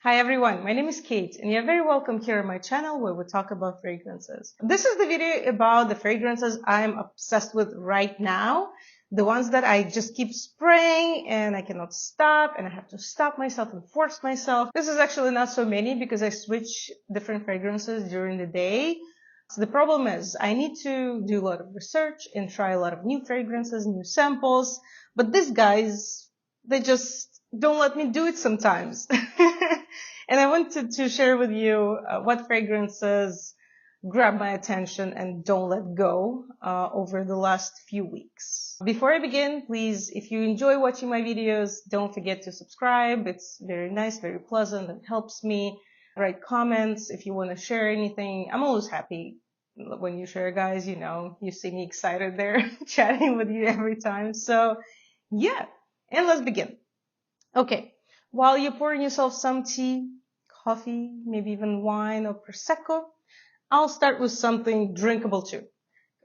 Hi everyone, my name is Kate and you're very welcome here on my channel where we talk about fragrances. This is the video about the fragrances I'm obsessed with right now. The ones that I just keep spraying and I cannot stop and I have to stop myself and force myself. This is actually not so many because I switch different fragrances during the day. So the problem is I need to do a lot of research and try a lot of new fragrances, new samples. But these guys, they just don't let me do it sometimes. And I wanted to share with you what fragrances grab my attention and don't let go over the last few weeks. Before I begin, please, if you enjoy watching my videos, don't forget to subscribe. It's very nice, very pleasant. It helps me. Write comments if you want to share anything. I'm always happy when you share, guys. You know, you see me excited there chatting with you every time. So yeah, and let's begin. Okay, while you're pouring yourself some tea, coffee, maybe even wine or prosecco, I'll start with something drinkable too.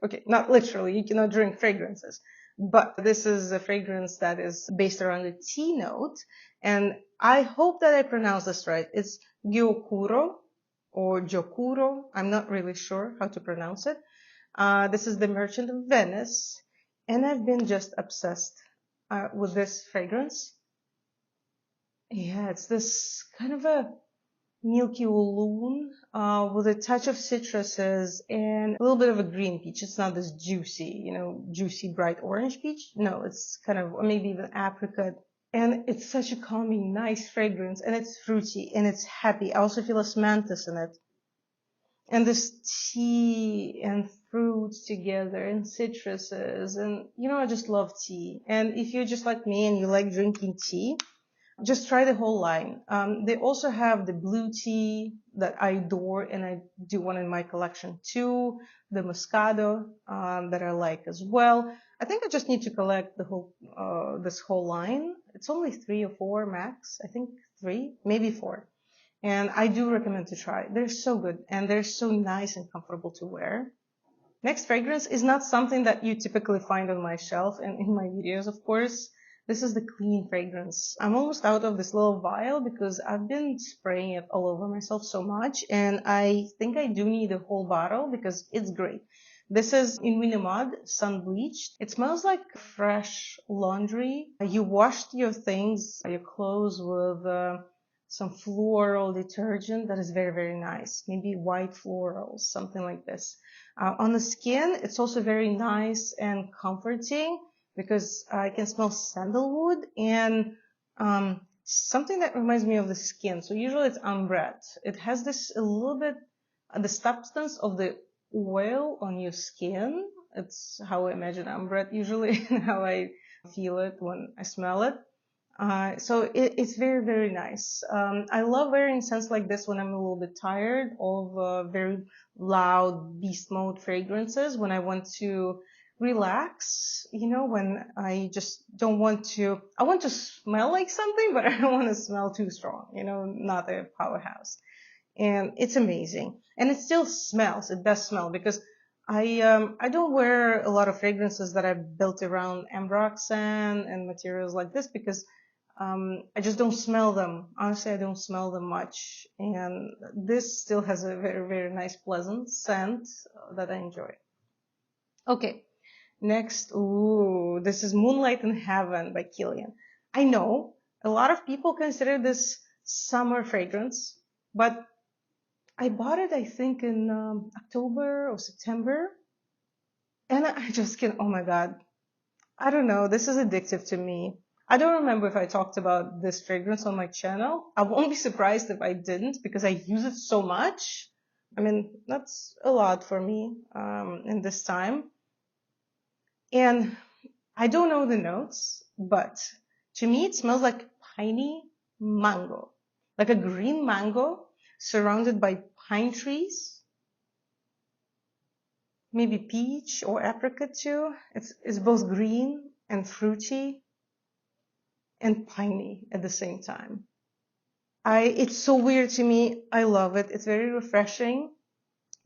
Okay, not literally, you cannot drink fragrances, but this is a fragrance that is based around the tea note, and I hope that I pronounce this right. It's Gyokuro or Gyokuro. I'm not really sure how to pronounce it. This is the Merchant of Venice, and I've been just obsessed with this fragrance. Yeah, it's this kind of a milky walloon with a touch of citruses and a little bit of a green peach. It's not this juicy, juicy bright orange peach. No, it's kind of maybe even apricot. And it's such a calming, nice fragrance, and it's fruity and it's happy. I also feel osmanthus in it. And this tea and fruits together and citruses and I just love tea. And if you're just like me and you like drinking tea, just try the whole line. They also have the blue tea that I adore, and I do one in my collection too. The Moscato that I like as well. I think I just need to collect the whole this whole line. It's only 3 or 4 max. I think 3, maybe 4. And I do recommend to try. They're so good and they're so nice and comfortable to wear. Next fragrance is not something that you typically find on my shelf and in my videos, of course. This is the clean fragrance. I'm almost out of this little vial because I've been spraying it all over myself so much, and I think I do need a whole bottle because it's great. This is Nomade Sun Bleached. It smells like fresh laundry. You washed your things, your clothes with some floral detergent that is very, very nice. Maybe white florals, something like this. On the skin, it's also very nice and comforting, because I can smell sandalwood and something that reminds me of the skin. So usually it's ambrette. It has this a little bit, the substance of the oil on your skin. It's how I imagine ambrette usually and how I feel it when I smell it. So it's very, very nice. I love wearing scents like this when I'm a little bit tired of very loud beast mode fragrances, when I want to relax, when I just don't want to, I want to smell like something, but I don't want to smell too strong, not a powerhouse. And it's amazing. And it still smells. It does smell, because I don't wear a lot of fragrances that I built around ambroxan and materials like this, because I just don't smell them. Honestly, I don't smell them much. And this still has a very, very nice, pleasant scent that I enjoy. Okay. Next, this is Moonlight in Heaven by Kilian. I know a lot of people consider this summer fragrance, but I bought it, I think, in October or September. And I just can't, oh my God. I don't know. This is addictive to me. I don't remember if I talked about this fragrance on my channel. I won't be surprised if I didn't, because I use it so much. I mean, that's a lot for me in this time. And I don't know the notes, but to me it smells like piney mango, like a green mango surrounded by pine trees, maybe peach or apricot too. It's both green and fruity and piney at the same time. It's so weird to me. I love it. It's very refreshing.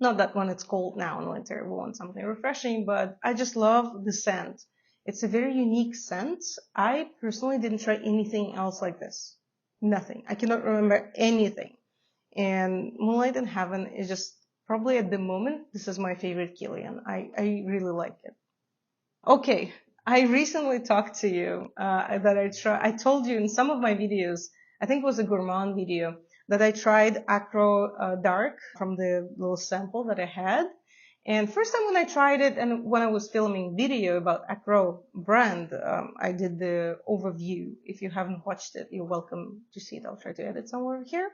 Not that when it's cold now in winter, we want something refreshing, but I just love the scent. It's a very unique scent. I personally didn't try anything else like this. Nothing. I cannot remember anything. And Moonlight in Heaven is just probably at the moment, this is my favorite Kilian. I really like it. Okay, I recently talked to you that I told you in some of my videos, I think it was a gourmand video, that I tried Akro Dark from the little sample that I had. And first time when I tried it and when I was filming video about Akro brand, I did the overview. If you haven't watched it, you're welcome to see it. I'll try to edit somewhere here.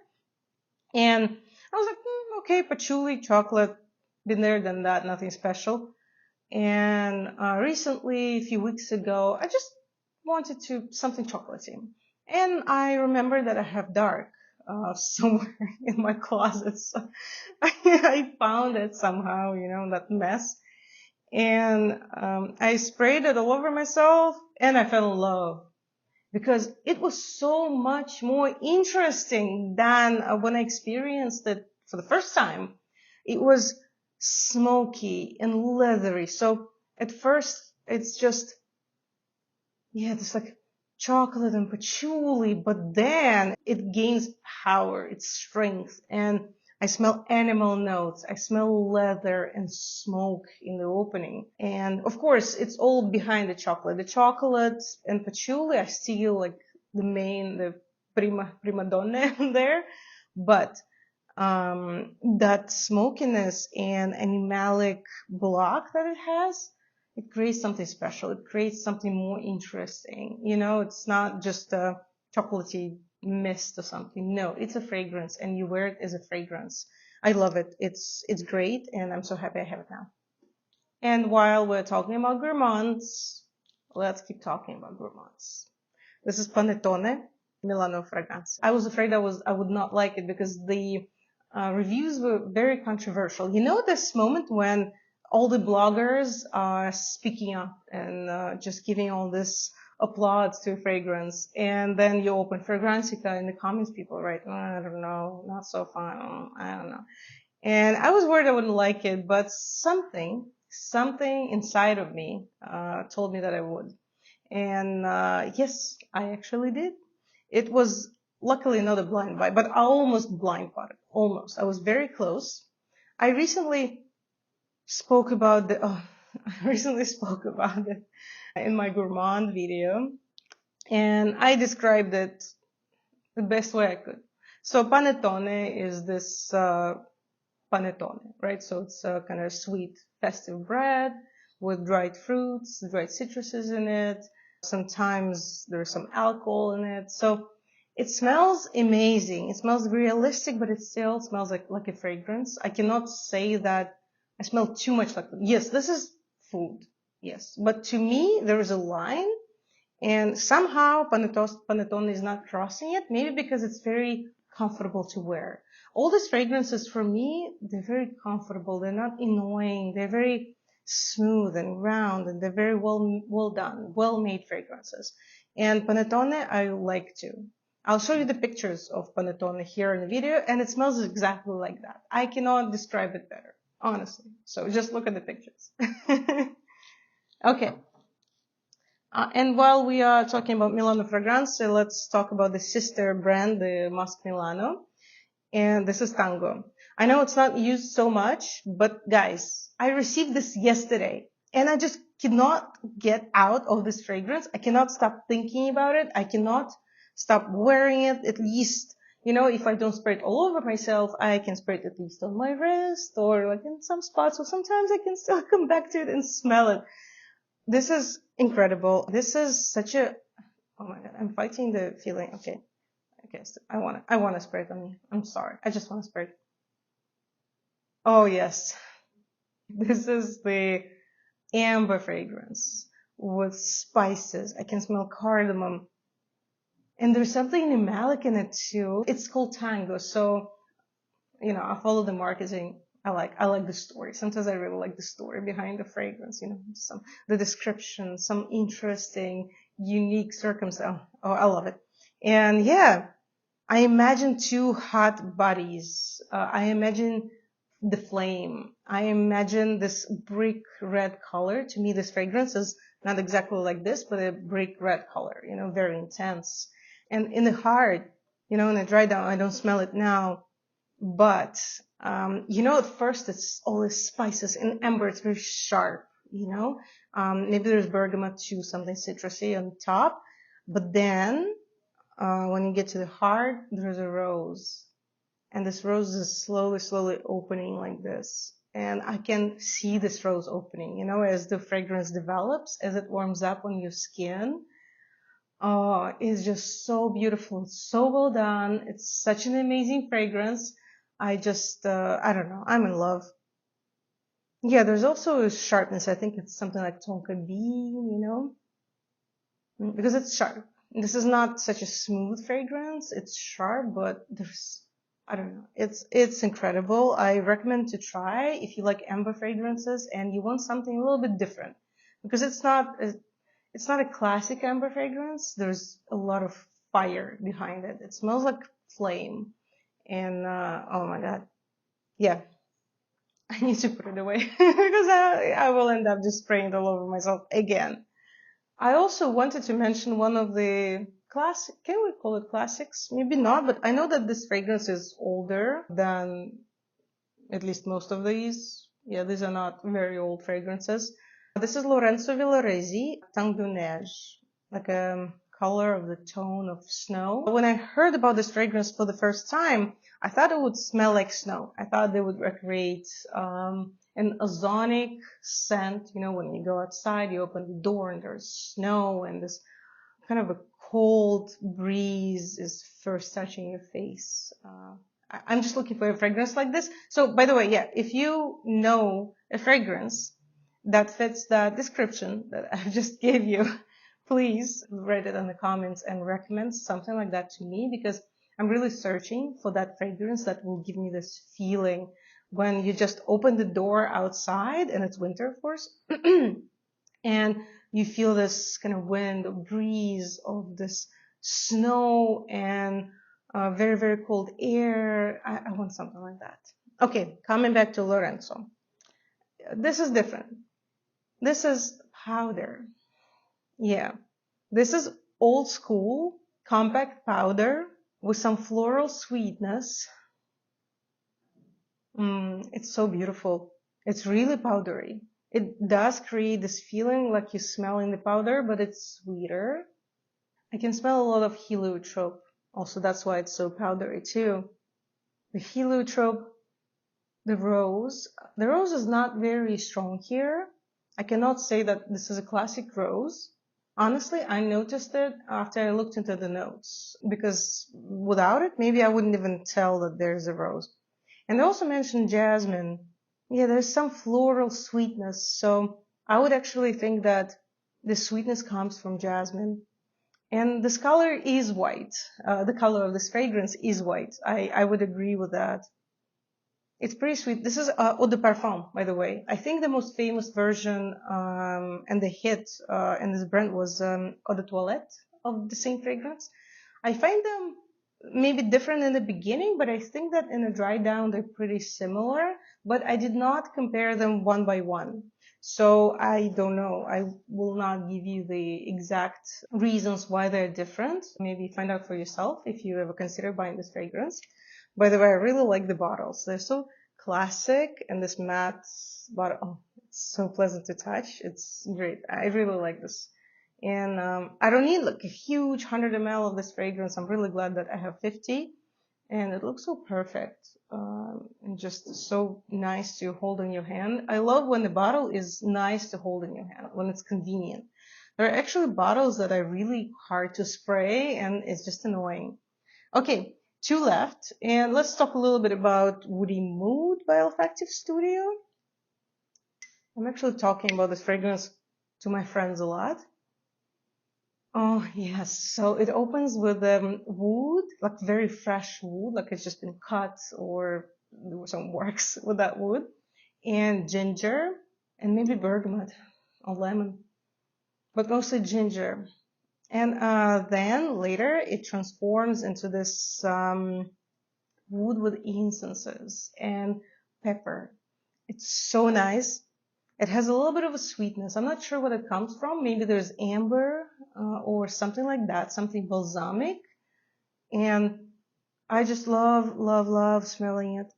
And I was like, okay, patchouli, chocolate, been there, done that, nothing special. And recently, a few weeks ago, I just wanted something chocolatey. And I remember that I have dark somewhere in my closet. So I found it somehow, that mess. And I sprayed it all over myself and I fell in love because it was so much more interesting than when I experienced it for the first time. It was smoky and leathery. So at first it's just, there's like chocolate and patchouli, but then it gains power, its strength, and I smell animal notes. I smell leather and smoke in the opening. And of course, it's all behind the chocolate. The chocolate and patchouli are still like the prima donna there. But that smokiness and animalic block that it has, it creates something special. It creates something more interesting. It's not just a chocolatey mist or something. No, it's a fragrance and you wear it as a fragrance. I love it. It's great and I'm so happy I have it now. And while we're talking about gourmands, let's keep talking about gourmands. This is Panettone, Milano Fragranze. I was afraid I would not like it because the reviews were very controversial. This moment when all the bloggers are speaking up and just giving all this applause to fragrance, and then you open Fragranzica in the comments, people write, I don't know, not so fun, I don't know. And I was worried I wouldn't like it, but something inside of me told me that I would. And yes, I actually did. It was luckily not a blind buy, but I almost blind bought it. Almost. I was very close. I recently spoke about it in my gourmand video, and I described it the best way I could. So panettone is this panettone, right? So it's a kind of sweet festive bread with dried fruits, dried citruses in it. Sometimes there's some alcohol in it. So it smells amazing. It smells realistic, but it still smells like a fragrance. I cannot say that I smell too much like, yes, this is food. Yes. But to me, there is a line and somehow Panettone is not crossing it. Maybe because it's very comfortable to wear. All these fragrances for me, they're very comfortable. They're not annoying. They're very smooth and round and they're very well done, well made fragrances. And Panettone, I like too. I'll show you the pictures of Panettone here in the video and it smells exactly like that. I cannot describe it better, honestly. So just look at the pictures. Okay. And while we are talking about Milano Fragranze, let's talk about the sister brand, the Masque Milano. And this is Tango. I know it's not used so much, but guys, I received this yesterday and I just cannot get out of this fragrance. I cannot stop thinking about it. I cannot stop wearing it. At least, if I don't spray it all over myself, I can spray it at least on my wrist or like in some spots. So sometimes I can still come back to it and smell it. This is incredible. This is such a, oh my God, I'm fighting the feeling. Okay. So I want to spray it on me. I'm sorry. I just want to spray it. Oh yes. This is the amber fragrance with spices. I can smell cardamom. And there's something animalic in it too. It's called Tango. So, I follow the marketing. I like the story. Sometimes I really like the story behind the fragrance, the description, some interesting, unique circumstance. Oh, I love it. And yeah, I imagine two hot bodies. I imagine the flame. I imagine this brick red color. To me, this fragrance is not exactly like this, but a brick red color, very intense. And in the heart, You know, in a dry down, I don't smell it now, but, you know, at first it's all the spices and amber. It's very sharp, you know. Maybe there's bergamot too, something citrusy on top. But then, when you get to the heart, there's a rose. And this rose is slowly opening like this. And I can see this rose opening, you know, as the fragrance develops, as it warms up on your skin. Oh, it's just so beautiful. It's so well done. It's such an amazing fragrance. I just, I don't know. I'm in love. Yeah, there's also a sharpness. I think it's something like tonka bean, you know, because it's sharp. This is not such a smooth fragrance. It's sharp, but there's, I don't know. It's incredible. I recommend to try if you like amber fragrances and you want something a little bit different, because it's not a classic amber fragrance. There's a lot of fire behind it. It smells like flame. And, oh my God. Yeah. I need to put it away because I will end up just spraying it all over myself again. I also wanted to mention one of the classic, can we call it classics? Maybe not, but I know that this fragrance is older than at least most of these. Yeah, these are not very old fragrances. This is Lorenzo Villoresi, Tango Neige, like a color of the tone of snow. When I heard about this fragrance for the first time, I thought it would smell like snow. I thought they would recreate an ozonic scent. You know, when you go outside, you open the door and there's snow and this kind of a cold breeze is first touching your face. I'm just looking for a fragrance like this. So, by the way, yeah, if you know a fragrance that fits the description that I just gave you, please write it in the comments and recommend something like that to me, because I'm really searching for that fragrance that will give me this feeling when you just open the door outside, and it's winter, of course, and you feel this kind of wind or breeze of this snow and very cold air. I want something like that. Okay, coming back to Lorenzo. This is different. This is powder. Yeah. This is old school, compact powder with some floral sweetness. It's so beautiful. It's really powdery. It does create this feeling like you're smelling the powder, but it's sweeter. I can smell a lot of heliotrope. Also, that's why it's so powdery too. The heliotrope, the rose. The rose is not very strong here. I cannot say that this is a classic rose. Honestly, I noticed it after I looked into the notes, because without it, maybe I wouldn't even tell that there's a rose. And they also mentioned jasmine. Yeah, there's some floral sweetness. So I would actually think that the sweetness comes from jasmine. And this color is white. The color of this fragrance is white. I would agree with that. It's pretty sweet. This is Eau de Parfum, by the way. I think the most famous version and the hit in this brand was Eau de Toilette of the same fragrance. I find them maybe different in the beginning, but I think that in a dry down they're pretty similar. But I did not compare them one by one. So I don't know. I will not give you the exact reasons why they're different. Maybe find out for yourself if you ever consider buying this fragrance. By the way, I really like the bottles. They're so classic, and this matte bottle, oh, it's so pleasant to touch. It's great. I really like this. And I don't need like a huge 100 ml of this fragrance. I'm really glad that I have 50, and it looks so perfect and just so nice to hold in your hand. I love when the bottle is nice to hold in your hand, when it's convenient. There are actually bottles that are really hard to spray, and it's just annoying. Okay, two left, and let's talk a little bit about Woody Mood by Olfactive Studio. I'm actually talking about this fragrance to my friends a lot. Oh, yes. So it opens with wood, like very fresh wood, like it's just been cut or there were some works with that wood, and ginger, and maybe bergamot or lemon, but mostly ginger. And then later it transforms into this wood with incenses and pepper. It's so nice. It has a little bit of a sweetness. I'm not sure what it comes from. Maybe there's amber or something like that, something balsamic. And I just love, love, love smelling it.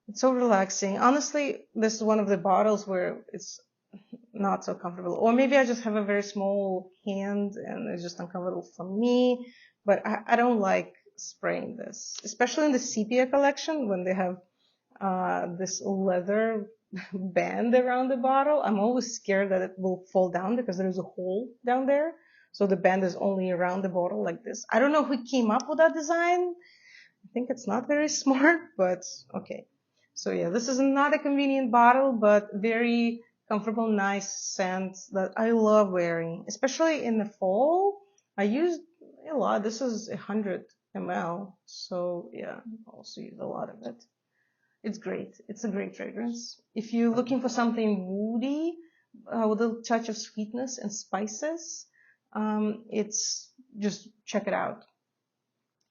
It's so relaxing. Honestly, this is one of the bottles where it's not so comfortable. Or maybe I just have a very small hand and it's just uncomfortable for me. But I don't like spraying this, especially in the sepia collection when they have this leather band around the bottle. I'm always scared that it will fall down because there's a hole down there. So the band is only around the bottle like this. I don't know who came up with that design. I think it's not very smart, but okay. So yeah, this is not a convenient bottle, but very comfortable, nice scent that I love wearing, especially in the fall. I use a lot. This is 100 ml. So yeah, I also use a lot of it. It's great. It's a great fragrance. If you're looking for something woody, with a touch of sweetness and spices, it's just check it out.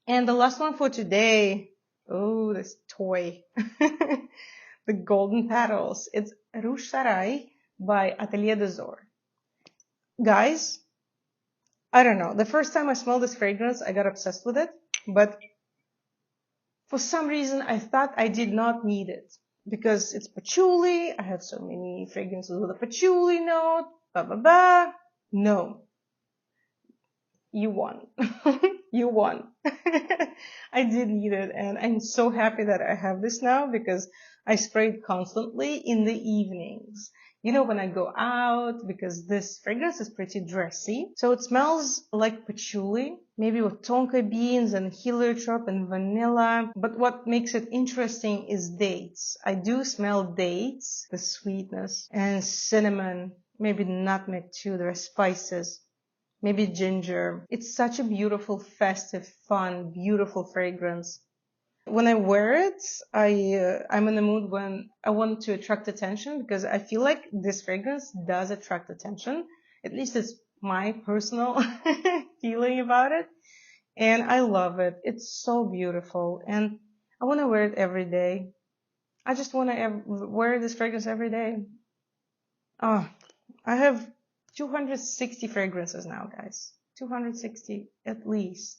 And the last one for today, oh, this toy, the golden petals. It's Rouge Sarây by Atelier des Ors. Guys, I don't know. The first time I smelled this fragrance, I got obsessed with it, but for some reason, I thought I did not need it because it's patchouli. I have so many fragrances with a patchouli note, blah, blah, blah. No. You won. You won. I did need it, and I'm so happy that I have this now because I spray it constantly in the evenings. You know, when I go out, because this fragrance is pretty dressy. So it smells like patchouli, maybe with tonka beans and heliotrope and vanilla. But what makes it interesting is dates. I do smell dates, the sweetness, and cinnamon, maybe nutmeg too. There are spices. Maybe ginger. It's such a beautiful, festive, fun, beautiful fragrance. When I wear it, I'm in a mood when I want to attract attention because I feel like this fragrance does attract attention. At least it's my personal feeling about it. And I love it. It's so beautiful. And I want to wear it every day. I just want to wear this fragrance every day. Oh, I have 260 fragrances now, guys. 260 at least.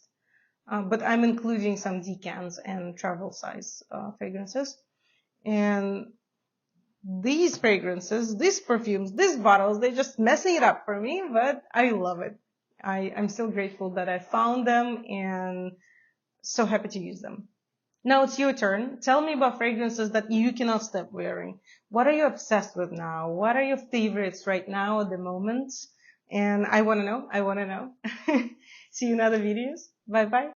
But I'm including some decants and travel size fragrances. And these fragrances, these perfumes, these bottles, they're just messing it up for me, but I love it. I'm still grateful that I found them and so happy to use them. Now it's your turn. Tell me about fragrances that you cannot stop wearing. What are you obsessed with now? What are your favorites right now at the moment? And I want to know. I want to know. See you in other videos. Bye bye.